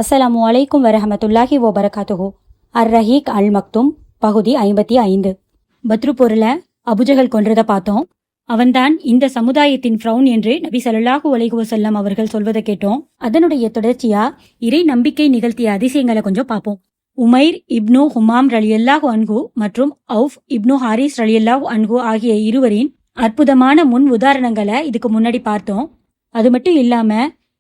அஸ்ஸலாமு அலைக்கும் வரஹமத்துல்லாஹி வபரகாத்துஹு. அர் ரஹீக் அல் மக்தும் பகுதி 55. பத்ரு போரில் அபுஜஹல் கொன்றதை பார்த்தோம். அவன்தான் இந்த சமுதாயத்தின் ஃப்ரௌன் என்று நபி ஸல்லல்லாஹு அலைஹி வஸல்லம் அவர்கள் சொல்வதை கேட்டோம். அதனுடைய தொடர்ச்சியா இறை நம்பிக்கை நிகழ்த்திய அதிசயங்களை கொஞ்சம் பார்ப்போம். உமைர் இப்னு ஹுமாம் ரலியல்லாஹு அன்ஹு மற்றும் அவுஃப் இப்னு ஹாரிஸ் ரலியல்லாஹு அன்ஹு ஆகிய இருவரின் அற்புதமான முன் உதாரணங்களை இதுக்கு முன்னாடி பார்த்தோம். அது மட்டும் இல்லாம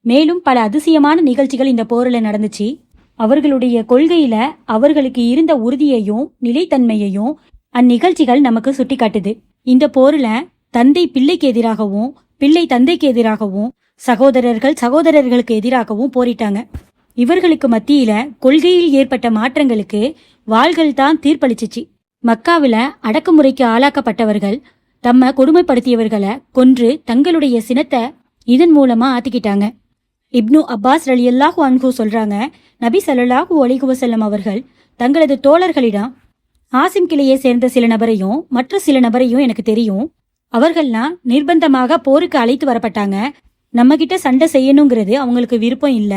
மேலும் பல அதிசயமான நிகழ்ச்சிகள் இந்த போரில் நடந்துச்சு. அவர்களுடைய கொள்கையில அவர்களுக்கு இருந்த உறுதியையும் நிலைத்தன்மையையும் அந்நிகழ்ச்சிகள் நமக்கு சுட்டி காட்டுது. இந்த போர்ல தந்தை பிள்ளைக்கு எதிராகவும் பிள்ளை தந்தைக்கு எதிராகவும் சகோதரர்கள் சகோதரர்களுக்கு எதிராகவும் போரிட்டாங்க. இவர்களுக்கு மத்தியில கொள்கையில் ஏற்பட்ட மாற்றங்களுக்கு வாள்கள் தான் தீர்ப்பளிச்சிச்சு. மக்காவில அடக்குமுறைக்கு ஆளாக்கப்பட்டவர்கள் தம்ம கொடுமைப்படுத்தியவர்களை கொன்று தங்களுடைய சினத்தை இதன் மூலமா ஆத்திக்கிட்டாங்க. இப்னு அப்பாஸ் ரலியல்லாஹு அன்ஹு சொல்றாங்க, நபி ஸல்லல்லாஹு அலைஹி வஸல்லம் அவர்கள் தங்களது தோழர்களிடம் ஆசிம் கிளையை சேர்ந்த சில நபரையும் மற்ற சில நபரையும் எனக்கு தெரியும், அவர்கள்லாம் நிர்பந்தமாக போருக்கு அழைத்து வரப்பட்டாங்க. நம்ம கிட்ட சண்டை செய்யணுங்கிறது அவங்களுக்கு விருப்பம் இல்ல.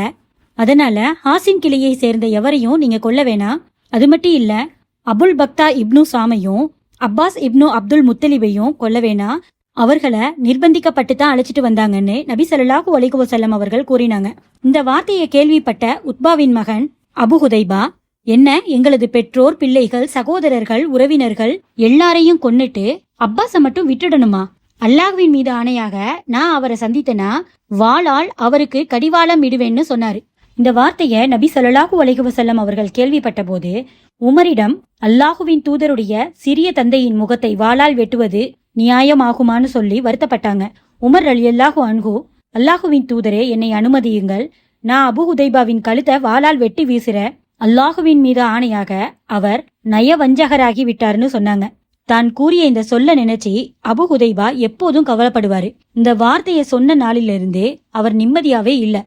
அதனால ஆசிம் கிளையை சேர்ந்த எவரையும் நீங்க கொல்ல வேணாம். அது மட்டும் இல்ல, அபுல் பக்தா இப்னு சாமையும் அப்பாஸ் இப்னு அப்துல் முத்தலிபையும் கொல்ல வேணாம். அவர்களை நிர்பந்திக்கப்பட்டு தான் அழைச்சிட்டு வந்தாங்கன்னு நபி ஸல்லல்லாஹு அலைஹி வஸல்லம் அவர்கள் கூறினாங்க. இந்த வார்த்தையை கேள்விப்பட்ட உத்பாவின் மகன் அபு ஹுதைபா, என்ன எங்களது பெற்றோர் பிள்ளைகள் சகோதரர்கள் உறவினர்கள் எல்லாரையும் கொன்னுட்டு அப்பாஸை மட்டும் விட்டுடணுமா? அல்லாஹ்வின் மீது ஆணையாக நான் அவரை சந்தித்தனா வாளால் அவருக்கு கடிவாளம் இடுவேன்னு சொன்னாரு. இந்த வார்த்தைய நபி ஸல்லல்லாஹு அலைஹி வஸல்லம் அவர்கள் கேள்விப்பட்ட போது உமரிடம் அல்லாஹுவின் தூதருடைய சிறிய தந்தையின் முகத்தை வாளால் வெட்டுவது நியாயமாகுமான்னு சொல்லி வருத்தப்பட்டாங்க. உமர் ரலியல்லாஹு அன்ஹு, அல்லாஹுவின் தூதரே என்னை அனுமதியுங்கள், நான் அபு ஹுதைபாவின் கழுத்தை வாளால் வெட்டி வீசுற, அல்லாஹுவின் மீது ஆணையாக அவர் நயவஞ்சகராகி விட்டாருன்னு சொன்னாங்க. தான் கூறிய இந்த சொல்ல நினைச்சு அபு ஹுதைபா எப்போதும் கவலைப்படுவாரு. இந்த வார்த்தையை சொன்ன நாளிலிருந்தே அவர் நிம்மதியாவே இல்ல.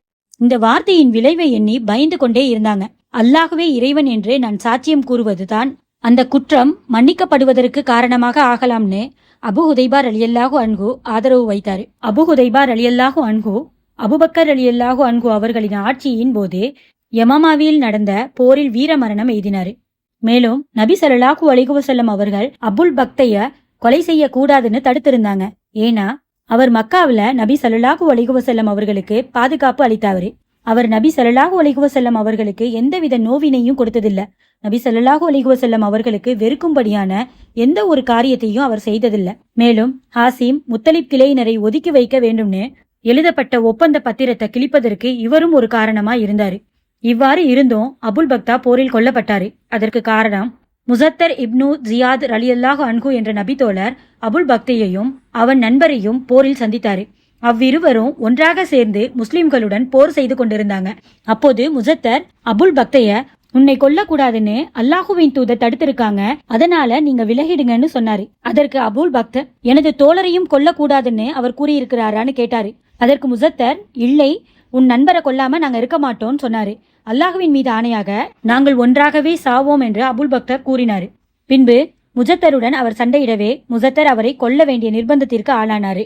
இந்த வார்த்தையின் விளைவை எண்ணி பயந்து கொண்டே இருந்தாங்க. அல்லாஹுவே இறைவன் என்று நான் சாட்சியம் கூறுவதுதான் அந்த குற்றம் மன்னிக்கப்படுவதற்கு காரணமாக ஆகலாம்னு அபு ஹுதைபா ரலியல்லாஹு அன்ஹு ஆதரவு வைத்தாரு. அபு ஹுதைபா ரலியல்லாஹு அன்ஹு அபுபக்கர் ரலியல்லாஹு அன்ஹு அவர்களின் ஆட்சியின் போது யமாமாவில் நடந்த போரில் வீரமரணம் எய்தினாரு. மேலும் நபி ஸல்லல்லாஹு அலைஹி வஸல்லம் அவர்கள் அபுல் பக்தைய கொலை செய்ய கூடாதுன்னு தடுத்திருந்தாங்க. ஏன்னா அவர் மக்காவில நபி ஸல்லல்லாஹு அலைஹி வஸல்லம் அவர்களுக்கு பாதுகாப்பு அளித்தாரு. அவர் நபி ஸல்லல்லாஹு அலைஹி வஸல்லம் அவர்களுக்கு எந்தவித நோவினையும் கொடுத்ததில்ல. நபி ஸல்லல்லாஹு அலைஹி வஸல்லம் அவர்களுக்கு வெறுக்கும்படியான எந்த ஒரு காரியத்தையும் அவர் செய்ததில்ல. மேலும் ஹாசிம் முத்தலிப் கிளையினரை ஒதுக்கி வைக்க வேண்டும்னு எழுதப்பட்ட ஒப்பந்த பத்திரத்தை கிழிப்பதற்கு இவரும் ஒரு காரணமா இருந்தாரு. இவ்வாறு இருந்தும் அபுல் பக்தா போரில் கொல்லப்பட்டாரு. அதற்கு காரணம் முசத்தர் இப்னு ஜியாத் ரலியல்லாஹு அன்ஹு என்ற நபித்தோழர் அபுல் பக்தையையும் அவன் நண்பரையும் போரில் சந்தித்தாரு. அவ்விருவரும் ஒன்றாக சேர்ந்து முஸ்லிம்களுடன் போர் செய்து கொண்டிருந்தாங்க. அப்போது முசத்தர் அபுல் பக்தைய, உன்னை கொல்லக்கூடாதுன்னு அல்லாஹுவின் தூதர் தடுத்திருக்காங்க, அதனால நீங்க விலகிடுங்கன்னு சொன்னாரு. அதற்கு அபுல் பக்தர், எனது தோழரையும் கொல்லக்கூடாதுன்னு அவர் கூறியிருக்கிறாரான்னு கேட்டாரு. அதற்கு முசத்தர், இல்லை, உன் நண்பரை கொல்லாம நாங்க இருக்க மாட்டோம்னு சொன்னாரு. அல்லாஹுவின் மீது ஆணையாக நாங்கள் ஒன்றாகவே சாவோம் என்று அபுல் பக்தர் கூறினாரு. பின்பு முஜத்தருடன் அவர் சண்டையிடவே முசத்தர் அவரை கொல்ல வேண்டிய நிர்பந்தத்திற்கு ஆளானாரு.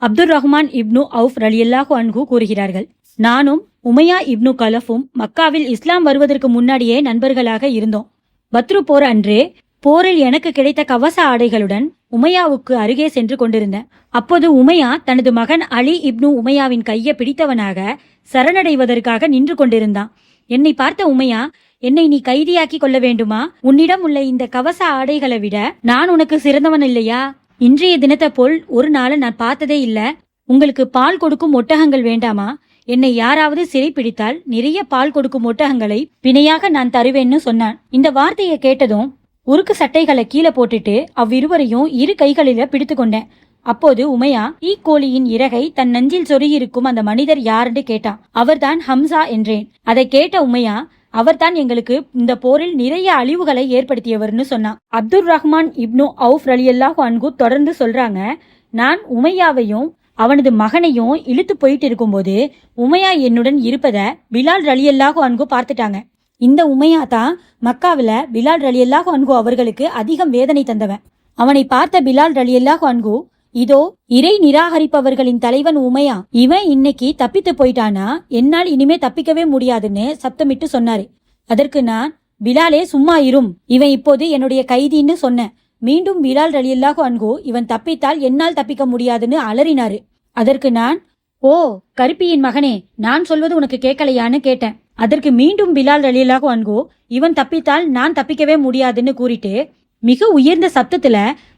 அப்துல் ரஹ்மான் இப்னு அவுஃப் ரலியல்லாஹு அன்ஹு கூறுகிறார்கள், நானும் உமையா இப்னு கலஃபும் மக்காவில் இஸ்லாம் வருவதற்கு முன்னாடியே நண்பர்களாக இருந்தோம். பத்ரு போர் அன்றே போரில் எனக்கு கிடைத்த கவச ஆடைகளுடன் உமையாவுக்கு அருகே சென்று கொண்டிருந்தேன். அப்போது உமையா தனது மகன் அலி இப்னு உமையாவின் கையை பிடித்தவனாக சரணடைவதற்காக நின்று கொண்டிருந்தான். என்னை பார்த்த உமையா, என்னை நீ கைதியாக்கி கொள்ள வேண்டுமா? உன்னிடம் உள்ள இந்த கவச ஆடைகளை விட நான் உனக்கு சிறந்தவன் இல்லையா? இன்றைய தினத்தை போல் ஒரு நாளை நான் பார்த்ததே இல்ல. உங்களுக்கு பால் கொடுக்கும் ஒட்டகங்கள் வேண்டாமா? என்னை யாராவது சிறை பிடித்தால் நிறைய பால் கொடுக்கும் ஒட்டகங்களை பிணையாக நான் தருவேன்னு சொன்னான். இந்த வார்த்தையை கேட்டதும் உருக்கு சட்டைகளை கீழே போட்டுட்டு அவ்விருவரையும் இரு கைகளில பிடித்து கொண்டேன். அப்போது உமையா கோழியின் இறகை தன் நெஞ்சில் சொருகியிருக்கும் அந்த மனிதர் யாருன்னு கேட்டான். அவர்தான் ஹம்சா என்றேன். அதை கேட்ட உமையா, அவர்தான் எங்களுக்கு இந்த போரில் நிறைய அழிவுகளை ஏற்படுத்தியவர்னு சொன்னான். அப்துல் ரஹ்மான் இப்னு அவுஃப் ரலியல்லாஹு அன்ஹு தொடர்ந்து சொல்றாங்க, நான் உமையாவையும் அவனது மகனையும் இழுத்து போயிட்டு இருக்கும்போது உமையா என்னுடன் இருப்பத பிலால் ரலியல்லாஹு அன்ஹு பார்த்துட்டாங்க. இந்த உமையா தான் மக்காவில பிலால் ரலியல்லாஹு அன்ஹு அவர்களுக்கு அதிகம் வேதனை தந்தவன். அவனை பார்த்த பிலால் ரலியல்லாஹு அன்ஹு இதோ இறை நிராகரிப்பவர்களின் தலைவன் உமையா, இவன் இன்னைக்கு தப்பித்து போயிட்டானா என்னால் இனிமே தப்பிக்கவே முடியாதுன்னு சப்தமிட்டு சொன்னாரு. அதற்கு நான், பிலாலே சும்மா இரும், இவன் இப்போது என்னுடைய கைதின்னு சொன்னேன். மீண்டும் பிலால் ரலியல்லாஹு அன்ஹு இவன் தப்பித்தால் என்னால் தப்பிக்க முடியாதுன்னு அலறினாரு. அதற்கு நான், ஓ கருப்பியின் மகனே, நான் சொல்வது உனக்கு கேட்கலையான்னு கேட்டேன். அதற்கு மீண்டும் பிலால் ரலியல்லாஹு அன்ஹு இவன் தப்பித்தால் நான் தப்பிக்கவே முடியாதுன்னு கூறிட்டு மிக உயர்ந்த சப்தத்துல,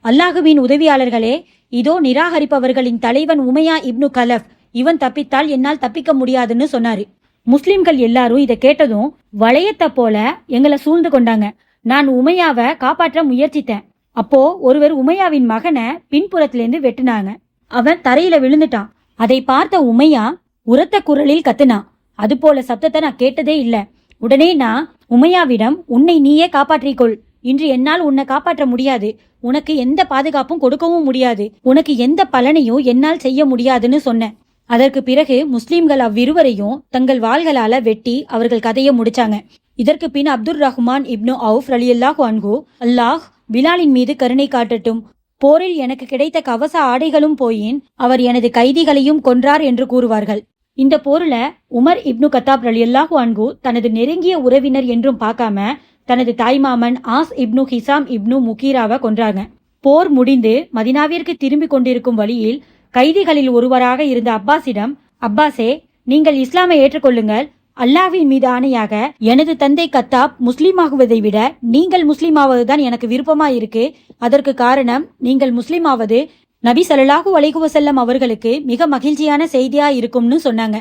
அல்லாஹுவின் உதவியாளர்களே, இதோ நிராகரிப்பவர்களின் தலைவன் உமையா இப்னு கலஃப், இவன் தப்பித்தால் என்னால் தப்பிக்க முடியாதுன்னு சொன்னாரு. முஸ்லிம்கள் எல்லாரும் இதை கேட்டதும் வளையத்தை போல எங்களை சூழ்ந்து கொண்டாங்க. நான் உமையாவை காப்பாற்ற முயற்சித்தேன். அப்போ ஒருவர் உமையாவின் மகனை பின்புறத்திலேருந்து வெட்டினாங்க. அவன் தரையில விழுந்துட்டான். அதை பார்த்த உமையா உரத்த குரலில் கத்துனான். அது போல சப்தத்தை நான் கேட்டதே இல்ல. உடனே நான் உமையாவிடம், உன்னை நீயே காப்பாற்றிக்கொள், இன்று என்னால் உன்னை காப்பாற்ற முடியாது, உனக்கு எந்த பாதுகாப்பும் கொடுக்கவும் முடியாது, உனக்கு எந்த பலனையும் என்னால் செய்ய முடியாதுன்னு சொன்னேன். அதற்கு பிறகு முஸ்லிம்கள் அவ்விருவரையும் தங்கள் வாள்களால வெட்டி அவர்கள் கதையை முடிச்சாங்க. இதற்கு பின் அப்துர் ரஹ்மான் இப்னு அவுஃப் ரலியல்லாஹு அன்ஹு, அல்லாஹ் பிலாலின் மீது கருணை காட்டட்டும், போரில் எனக்கு கிடைத்த கவச ஆடைகளும் போயின் அவர் எனது கைதிகளையும் கொன்றார் என்று கூறுவார்கள். இந்த போர்ல உமர் இப்னு கத்தாப் ரலியல்லாஹு அன்ஹு தனது நெருங்கிய உறவினர் என்றும் பார்க்காம தனது தாய்மாமன் ஆஸ் இப்னு ஹிசாம் இப்னு முகீராவை கொன்றாங்க. போர் முடிந்து மதினாவிற்கு திரும்பி கொண்டிருக்கும் வழியில் கைதிகளில் ஒருவராக இருந்த அப்பாஸிடம், அப்பாஸே, நீங்கள் இஸ்லாமை ஏற்றுக்கொள்ளுங்கள், அல்லாஹ்வின் மீது ஆணையாக எனது தந்தை கத்தாப் முஸ்லீமாகுவதை விட நீங்கள் முஸ்லீமாவதுதான் எனக்கு விருப்பமா இருக்கு. அதற்கு காரணம், நீங்கள் முஸ்லீமாவது நபி ஸல்லல்லாஹு அலைஹி வஸல்லம் அவர்களுக்கு மிக மகிழ்ச்சியான செய்தியா இருக்கும்னு சொன்னாங்க.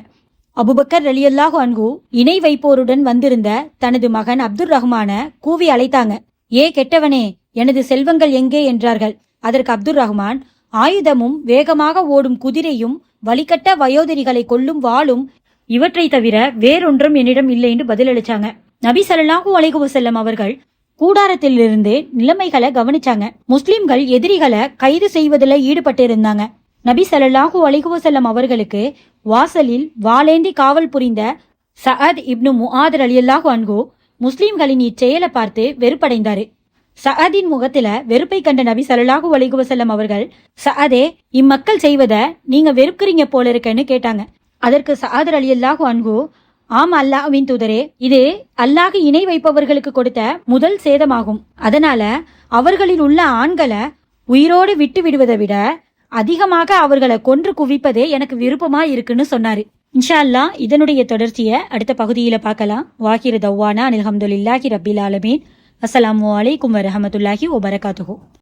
அபுபக்கர் ரலியல்லாஹு அன்ஹு இணை வைப்போருடன் வந்திருந்த தனது மகன் அப்துர் ரஹ்மான கூவி அழைத்தாங்க. ஏ கெட்டவனே, எனது செல்வங்கள் எங்கே என்றார்கள். அதற்கு அப்துர் ரஹ்மான், ஆயுதமும் வேகமாக ஓடும் குதிரையும் வலிக்கட்ட வயோதிரிகளை கொல்லும் வாளும் இவற்றை தவிர வேறொன்றும் என்னிடம் இல்லை என்று பதிலளிச்சாங்க. நபி ஸல்லல்லாஹு அலைஹி வஸல்லம் அவர்கள் கூடாரத்திலிருந்து நிலைமைகளை கவனிச்சாங்க. முஸ்லிம்கள் எதிரிகளை கைது செய்வதில் ஈடுபட்டு இருந்தாங்க. நபி ஸல்லல்லாஹு அலைஹி வஸல்லம் அவர்களுக்கு வாசலில் வாளேந்தி காவல் புரிந்த சஅத் இப்னு முஆத் ரலியல்லாஹு அன்ஹு முஸ்லிம்களின் இச்செயலை பார்த்து வெறுப்படைந்தாரு. சஅதின் முகத்துல வெறுப்பை கண்ட நபி ஸல்லல்லாஹு அலைஹி வஸல்லம் அவர்கள், சஅதே, இம்மக்கள் செய்வதை நீங்க வெறுக்கிறீங்க போல இருக்கன்னு கேட்டாங்க. அதற்கு சஅத் ரலியல்லாஹு அன்ஹு, ஆம் அல்லாஹ்வின் தூதரே, இது அல்லாஹ் இணை வைப்பவர்களுக்கு கொடுத்த முதல் சேதமாகும். அதனால அவர்களில் உள்ள ஆண்களை உயிரோடு விட்டு விடுவதை விட அதிகமாக அவர்களை கொன்று குவிப்பதே எனக்கு விருப்பமா இருக்குன்னு சொன்னாரு. இன்ஷா அல்லாஹ் இதனுடைய தொடர்ச்சியை அடுத்த பகுதியில பார்க்கலாம். வாஹிரு தவ்வானா அல்ஹம்துலில்லாஹி ரப்பில் ஆலமீன். அஸ்ஸலாமு அலைக்கும் வரஹ்மத்துல்லாஹி வபரகாத்துஹு.